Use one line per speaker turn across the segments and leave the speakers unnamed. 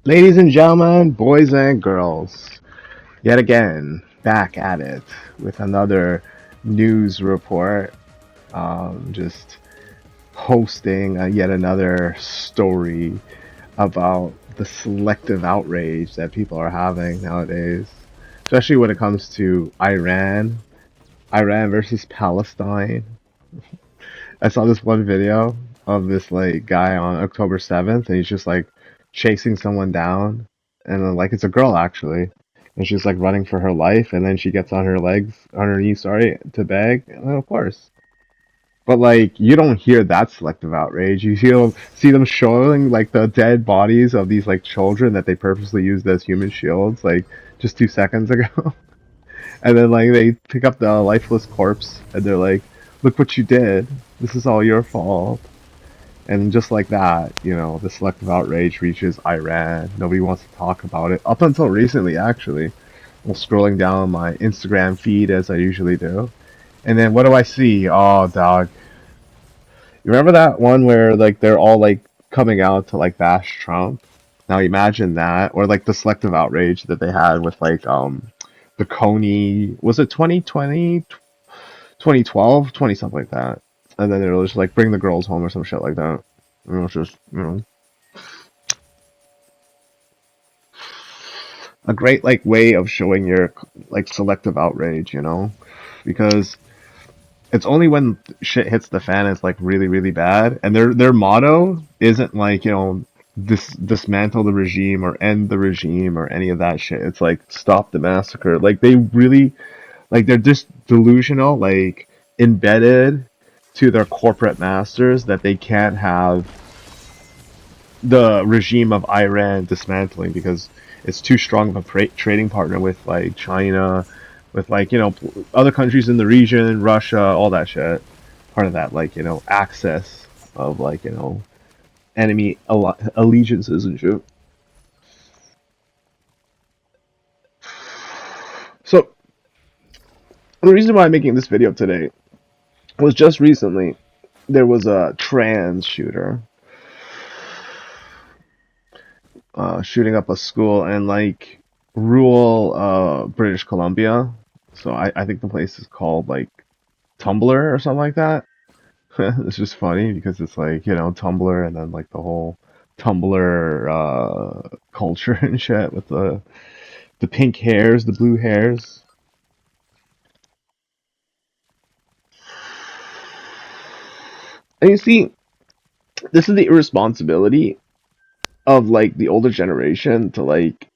Ladies and gentlemen, boys and girls, yet again, back at it with another news report. Just hosting yet another story about the selective outrage that people are having nowadays, especially when it comes to Iran versus Palestine. I saw this one video of this like guy on October 7th, and he's just like chasing someone down, and then, like it's a girl actually, and she's like running for her life, and then she gets on her legs, on her knees, sorry, to beg, and then, of course. But like you don't hear that selective outrage. You see them showing like the dead bodies of these like children that they purposely used as human shields, like just 2 seconds ago. And then like they pick up the lifeless corpse and they're like, "Look what you did. This is all your fault." And just like that, the selective outrage reaches Iran. Nobody wants to talk about it. Up until recently, actually. I'm scrolling down my Instagram feed as I usually do. And then what do I see? Oh, dog. You remember that one where like they're all like coming out to like bash Trump? Now imagine that, or like the selective outrage that they had with like the Coney, was it 2020, 2012, 20 something like that. And then they'll just like bring the girls home or some shit like that. It's just a great like way of showing your like selective outrage, because it's only when shit hits the fan it's like really really bad, and their motto isn't like dismantle the regime or end the regime or any of that shit. It's like stop the massacre. Like they really like they're just delusional, like embedded to their corporate masters that they can't have the regime of Iran dismantling because it's too strong of a trading partner with like China, with like other countries in the region, Russia, all that shit. Part of that like access of like enemy allegiances and shit. So the reason why I'm making this video today was just recently there was a trans shooter shooting up a school in like rural British Columbia. So I think the place is called like Tumblr or something like that. It's just funny because it's like, Tumblr and then like the whole Tumblr culture and shit with the pink hairs, the blue hairs. And you see, this is the irresponsibility of like the older generation to like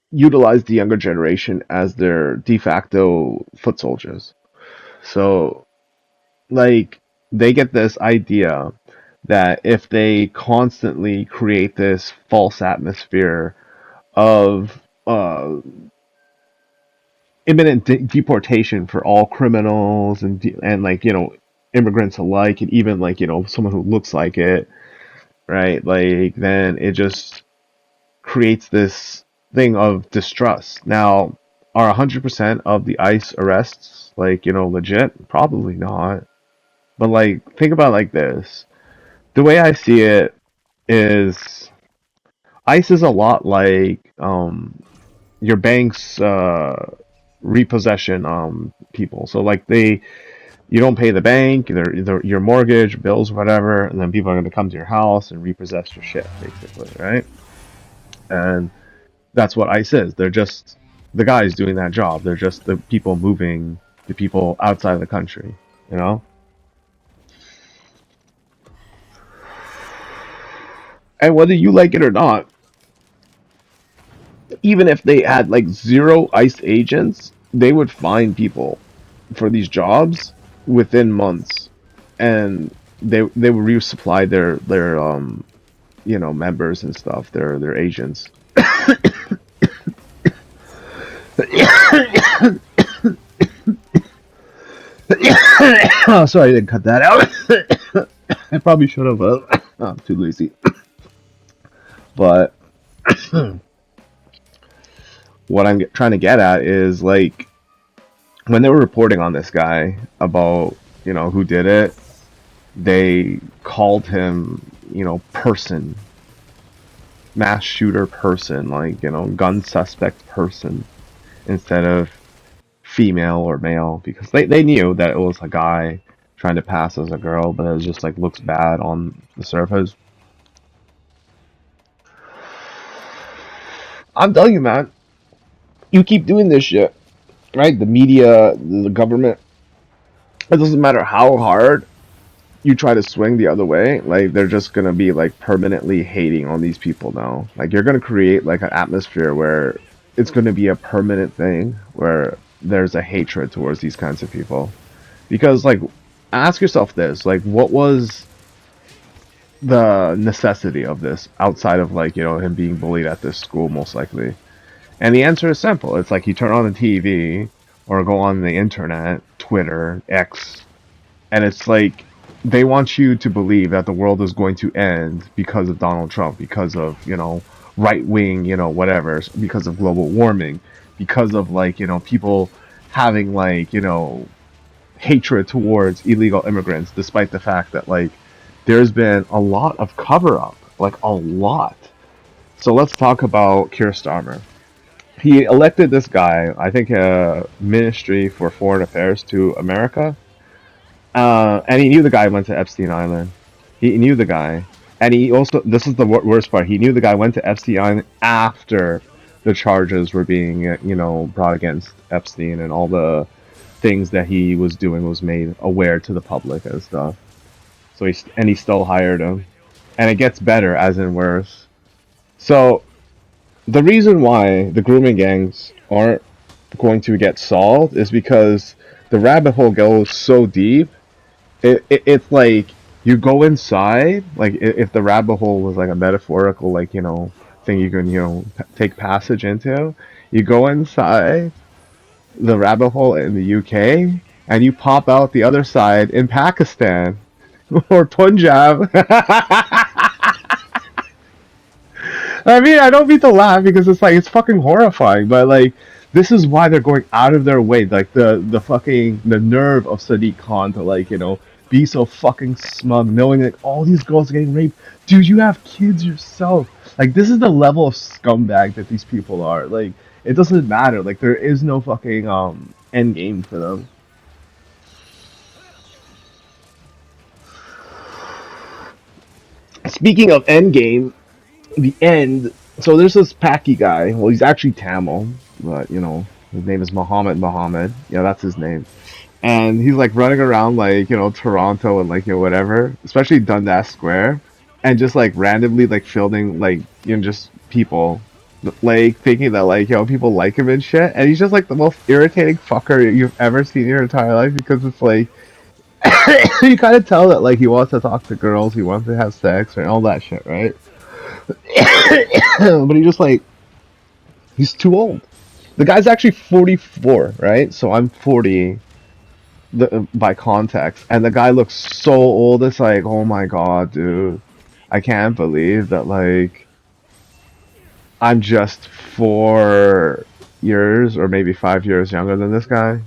utilize the younger generation as their de facto foot soldiers. So like they get this idea that if they constantly create this false atmosphere of imminent deportation for all criminals and like immigrants alike, and even like someone who looks like it, right? Like then it just creates this thing of distrust. Now, are 100% of the ICE arrests like legit? Probably not. But like think about it like this. The way I see it is ICE is a lot like your bank's repossession people. So like you don't pay the bank, your mortgage, bills, whatever, and then people are going to come to your house and repossess your shit, basically, right? And that's what ICE is. They're just the guys doing that job. They're just the people moving the people outside the country, you know? And whether you like it or not, even if they had like zero ICE agents, they would find people for these jobs within months, and they would resupply their members and stuff, their agents. Oh, sorry, I didn't cut that out. I probably should have. I'm too lazy. But what I'm trying to get at is like when they were reporting on this guy about who did it, they called him person mass shooter person, like, gun suspect person, instead of female or male, because they knew that it was a guy trying to pass as a girl, but it was just like looks bad on the surface. I'm telling you, man, you keep doing this shit, right? The media, the government, it doesn't matter how hard you try to swing the other way, like they're just gonna be like permanently hating on these people now. Like you're gonna create like an atmosphere where it's gonna be a permanent thing where there's a hatred towards these kinds of people. Because like ask yourself this, like what was the necessity of this outside of like, him being bullied at this school most likely? And the answer is simple. It's like you turn on the TV or go on the internet, Twitter, X, and it's like they want you to believe that the world is going to end because of Donald Trump, because of, right wing, whatever, because of global warming, because of like, people having like, hatred towards illegal immigrants, despite the fact that like there's been a lot of cover up, like a lot. So let's talk about Keir Starmer. He elected this guy, I think, Ministry for Foreign Affairs to America, and he knew the guy went to Epstein Island. He knew the guy, and he also, this is the worst part. He knew the guy went to Epstein Island after the charges were being, brought against Epstein, and all the things that he was doing was made aware to the public and stuff. So he still hired him, and it gets better as in worse. So the reason why the grooming gangs aren't going to get solved is because the rabbit hole goes so deep. It's like you go inside, like if the rabbit hole was like a metaphorical, like, thing you can, take passage into, you go inside the rabbit hole in the UK and you pop out the other side in Pakistan or Punjab. I mean, I don't mean to laugh because it's like it's fucking horrifying, but like this is why they're going out of their way, like the nerve of Sadiq Khan to like, be so fucking smug, knowing that all these girls are getting raped. Dude, you have kids yourself. Like this is the level of scumbag that these people are. Like it doesn't matter. Like there is no fucking end game for them. Speaking of end game, the end. So there's this Paki guy. Well, he's actually Tamil, but his name is Muhammad Muhammad. Yeah, that's his name. And he's like running around like Toronto and like whatever, especially Dundas Square, and just like randomly like filming like just people like thinking that like people like him and shit. And he's just like the most irritating fucker you've ever seen in your entire life because it's like you kind of tell that like he wants to talk to girls, he wants to have sex and all that shit, right? But he just like he's too old. The guy's actually 44, right? So I'm 40 by context, and the guy looks so old. It's like, oh my god, dude, I can't believe that like I'm just 4 years or maybe 5 years younger than this guy.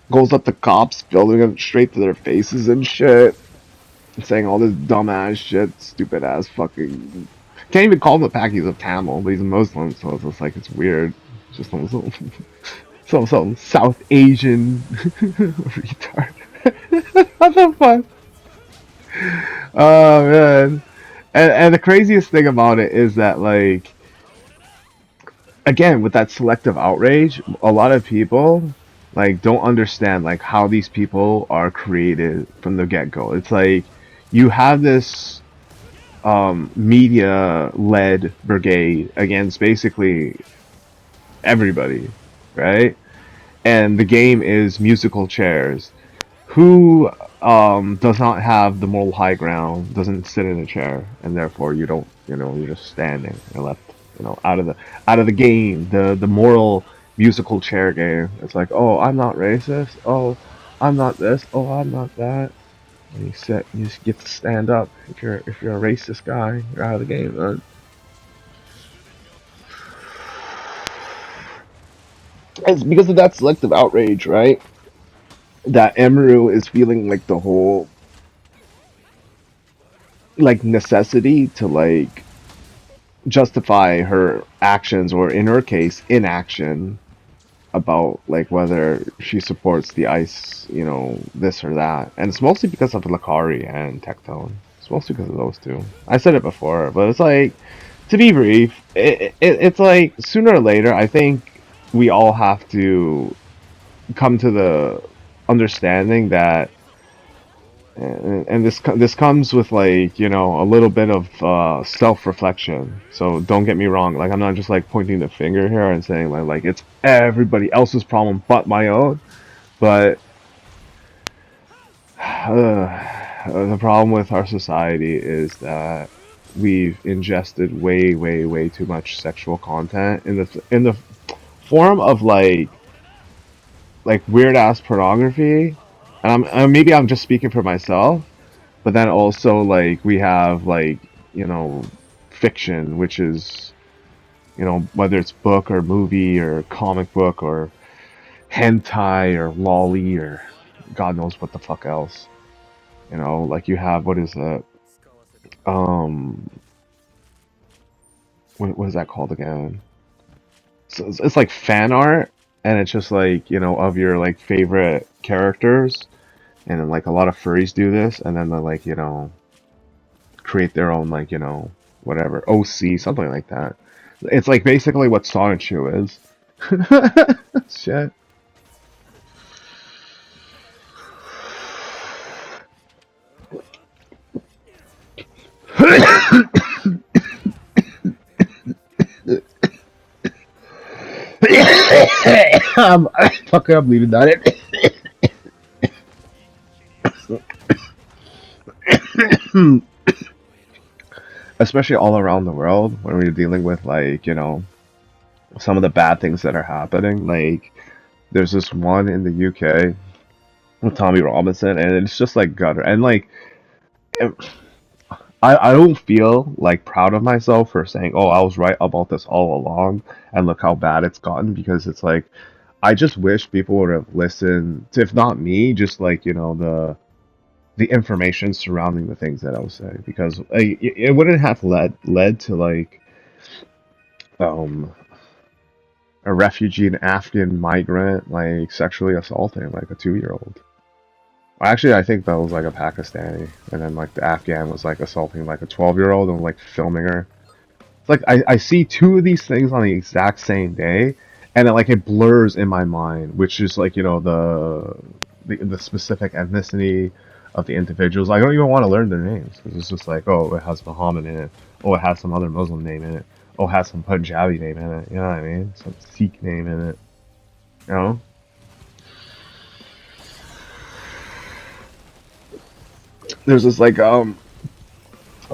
Goes up to cops, building them straight to their faces and shit, saying all this dumbass shit, stupid ass fucking. Can't even call him a pack. He's a Tamil, but he's a Muslim, so it's just like it's weird. It's just some South Asian retard. What the fuck? Oh man. And the craziest thing about it is that like again with that selective outrage, a lot of people like don't understand like how these people are created from the get go. It's like you have this media led brigade against basically everybody, right? And the game is musical chairs. Who does not have the moral high ground, doesn't sit in a chair, and therefore you don't, you're just standing and left, out of the game, the moral musical chair game. It's like, oh, I'm not racist. Oh, I'm not this. Oh, I'm not that. And you just get to stand up. If you're a racist guy, you're out of the game, man. It's because of that selective outrage, right? That Emru is feeling like the whole like necessity to like justify her actions, or in her case inaction, about like whether she supports the ice, this or that. And it's mostly because of Lakari and Tectone. It's mostly because of those two. I said it before, but it's like, to be brief, it's like sooner or later, I think we all have to come to the understanding that, and this comes with like, a little bit of self-reflection. So don't get me wrong, like I'm not just like pointing the finger here and saying like it's everybody else's problem but my own. But the problem with our society is that we've ingested way too much sexual content in the form of like weird ass pornography. And maybe I'm just speaking for myself, but then also like we have like, you know fiction, which is, whether it's book or movie or comic book or hentai or lolly or god knows what the fuck else. Like you have, what is that, um what is that called again? So it's like fan art, and it's just like, of your like favorite characters. And then like a lot of furries do this, and then they like, create their own like, whatever, OC, something like that. It's like basically what Sonic Shoe is. Shit. Fuck, I'm leaving that in. Especially all around the world when we're dealing with like, some of the bad things that are happening. Like there's this one in the UK with Tommy Robinson, and it's just like gutter. And like I don't feel like proud of myself for saying, oh, I was right about this all along, and look how bad it's gotten, because it's like I just wish people would have listened to, if not me, just like, the information surrounding the things that I was saying, because it wouldn't have led to like um a refugee, an Afghan migrant, like sexually assaulting like a 2-year-old. Actually, I think that was like a Pakistani, and then like the Afghan was like assaulting like a 12-year-old and like filming her. It's like I see two of these things on the exact same day, and it blurs in my mind, which is like, the specific ethnicity of the individuals. I don't even want to learn their names, because it's just like, oh, it has Muhammad in it. Oh, it has some other Muslim name in it. Oh, it has some Punjabi name in it. You know what I mean? Some Sikh name in it. You know? There's this like a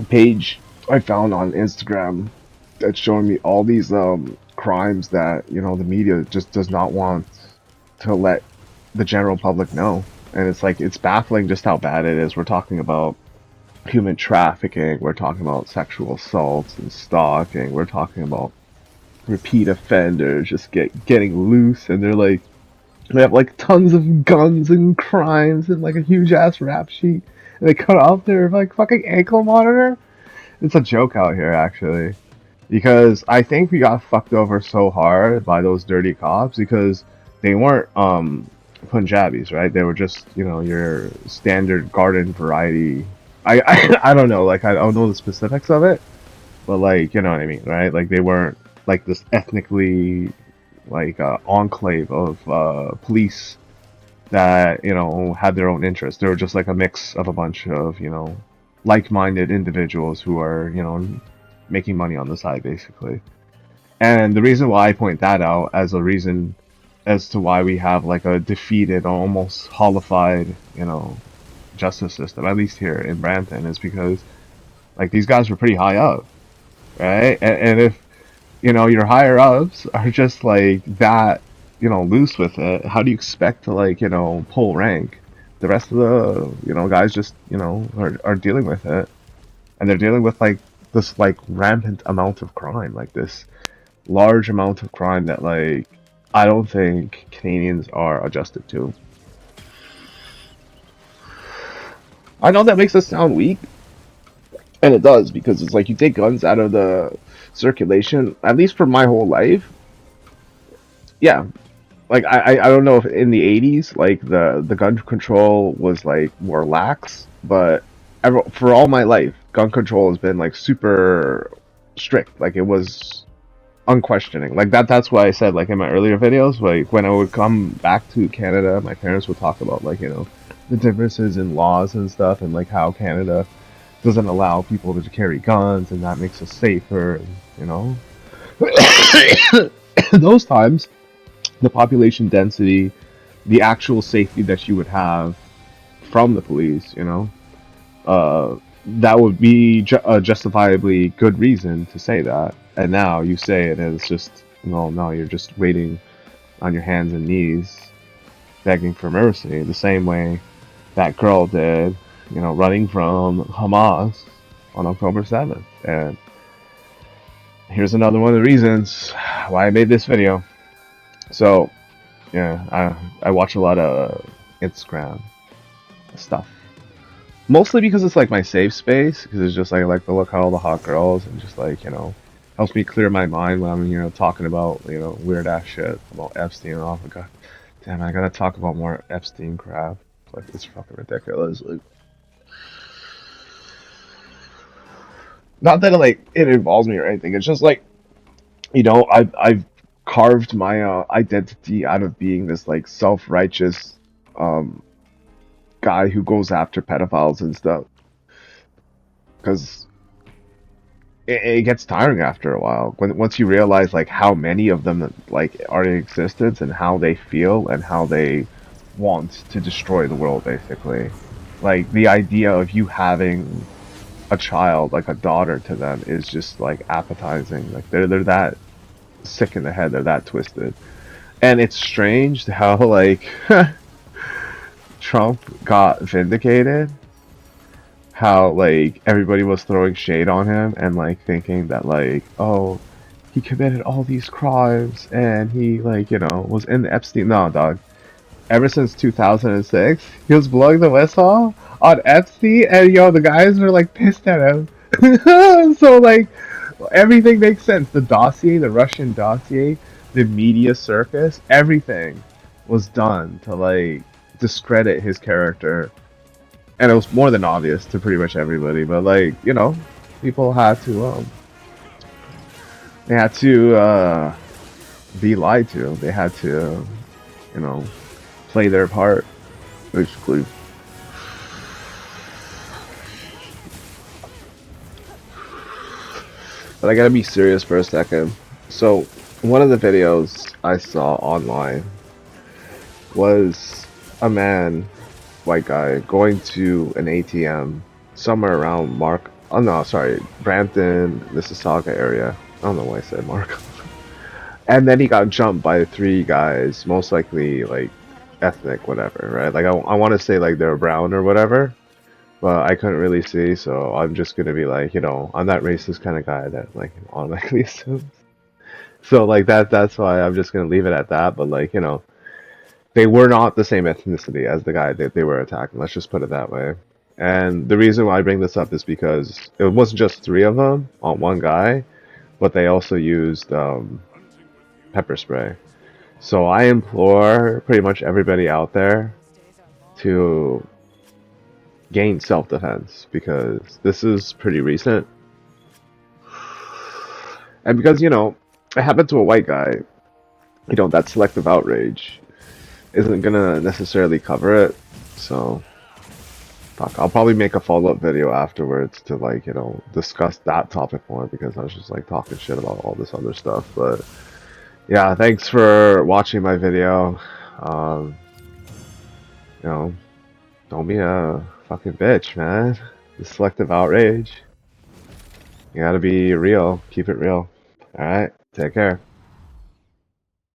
page I found on Instagram that's showing me all these crimes that, the media just does not want to let the general public know. And it's like, it's baffling just how bad it is. We're talking about human trafficking, we're talking about sexual assaults and stalking, we're talking about repeat offenders just getting loose, and they're like, they have like tons of guns and crimes and like a huge ass rap sheet, and they cut off their like fucking ankle monitor. It's a joke out here, actually, because I think we got fucked over so hard by those dirty cops, because they weren't Punjabis, right? They were just, your standard garden variety. I don't know, like I don't know the specifics of it, but like, you know what I mean, right? Like they weren't like this ethnically like enclave of police that, had their own interests. They were just like a mix of a bunch of, like-minded individuals who are, making money on the side, basically. And the reason why I point that out as a reason as to why we have like a defeated, almost hollified, justice system, at least here in Brampton, is because like these guys were pretty high up, right? And if, your higher ups are just like that, loose with it, how do you expect to like, pull rank? The rest of the, guys just, are dealing with it. And they're dealing with like this like rampant amount of crime, like this large amount of crime that like I don't think Canadians are adjusted to. I know that makes us sound weak, And it does, because it's like you take guns out of the circulation, at least for my whole life. Yeah, like I don't know if in the 80s like the gun control was like more lax, but for all my life gun control has been like super strict. Like it was unquestioning. Like that's why I said, like in my earlier videos, like when I would come back to Canada, my parents would talk about, like, the differences in laws and stuff, and like how Canada doesn't allow people to carry guns, and that makes us safer, you know. Those times, the population density, the actual safety that you would have from the police, that would be a justifiably good reason to say that. And now you say it, and it's just, well, no, you're just waiting on your hands and knees, begging for mercy, the same way that girl did, running from Hamas on October 7th. And here's another one of the reasons why I made this video. So, yeah, I watch a lot of Instagram stuff. Mostly because it's like my safe space, because it's just like I like to look at all the hot girls, and just like, helps me clear my mind when I'm, talking about, weird ass shit about Epstein. Oh my god, damn, I gotta talk about more Epstein crap. Like, it's fucking ridiculous. Like, not that it involves me or anything. It's just like, I've carved my identity out of being this like self-righteous um guy who goes after pedophiles and stuff, because it gets tiring after a while when once you realize like how many of them like are in existence, and how they feel, and how they want to destroy the world, basically. Like, the idea of you having a child, like a daughter, to them is just like appetizing. Like, they're that sick in the head, they're that twisted. And it's strange how like Trump got vindicated, how like everybody was throwing shade on him, and like thinking that, like, oh, he committed all these crimes, and he, like, was in the Epstein. No, dog. Ever since 2006, he was blowing the whistle on Epstein, and the guys were like pissed at him. So like everything makes sense. The dossier, the Russian dossier, the media circus, everything was done to like discredit his character, and it was more than obvious to pretty much everybody. But like, people had to they had to be lied to. They had to, you know, play their part, basically. But I gotta be serious for a second. So, one of the videos I saw online was a man, white guy, going to an ATM somewhere around Brampton, Mississauga area. I don't know why I said Mark. And then he got jumped by three guys, most likely like ethnic, whatever, right? Like, I want to say like they're brown or whatever, but I couldn't really see, so I'm just gonna be like, I'm that racist kind of guy that like automatically assumes. So like that's why I'm just gonna leave it at that. But like, they were not the same ethnicity as the guy that they were attacking. Let's just put it that way. And the reason why I bring this up is because it wasn't just three of them on one guy, but they also used pepper spray. So I implore pretty much everybody out there to gain self-defense, because this is pretty recent. And because, it happened to a white guy, that selective outrage isn't gonna necessarily cover it. So, fuck, I'll probably make a follow-up video afterwards to, like, discuss that topic more, because I was just, like, talking shit about all this other stuff. But, yeah, thanks for watching my video. Um, don't be a fucking bitch, man. The selective outrage. You gotta be real. Keep it real. Alright? Take care.